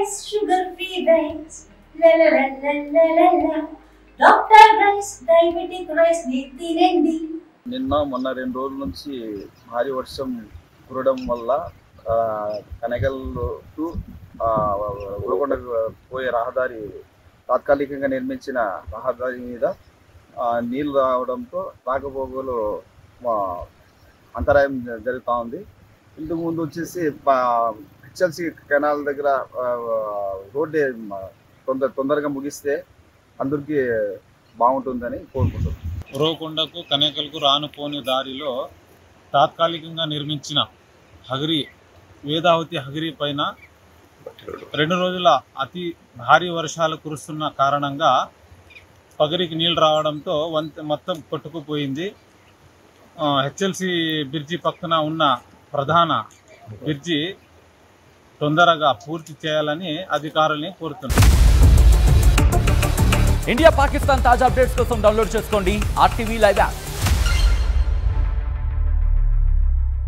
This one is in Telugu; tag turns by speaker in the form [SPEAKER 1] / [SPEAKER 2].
[SPEAKER 1] Rice sugar free rice doctor rice diabetic rice తినండి.
[SPEAKER 2] నిన్న మొన్న 2 రోజుల నుంచి భారీ వర్షం కురవడం వల్ల కనగల్ టు ఉరవకొండకు పోయే రహదారి తాత్కాలికంగా నిర్మించిన రహదారి మీద నీళ్లు రావడంతో రాకపోకలు అంతరాయం జరుగుతూ ఉంది. ఇంతకు ముందు వచ్చేసి హెచ్ఎల్సి కెనాల్ దగ్గర రోడ్డు తొందరగా ముగిస్తే అందరికీ బాగుంటుందని కోరుకుంటున్నాం.
[SPEAKER 3] ఉరవకొండకు కనేకల్కు రానుపోని దారిలో తాత్కాలికంగా నిర్మించిన వేదావతి హగిరి పైన 2 రోజుల అతి భారీ వర్షాలు కురుస్తున్న కారణంగా పగిరికి నీళ్ళు రావడంతో మొత్తం కొట్టుకుపోయింది. హెచ్ఎల్సి బ్రిడ్జి పక్కన ఉన్న ప్రధాన బ్రిడ్జి తొందరగా పూర్తి చేయాలని అధికారుల్ని కోరుతున్నారు.
[SPEAKER 4] ఇండియా పాకిస్తాన్ తాజా అప్డేట్స్ కోసం డౌన్లోడ్ చేసుకోండి RTV లైవ్ యాప్.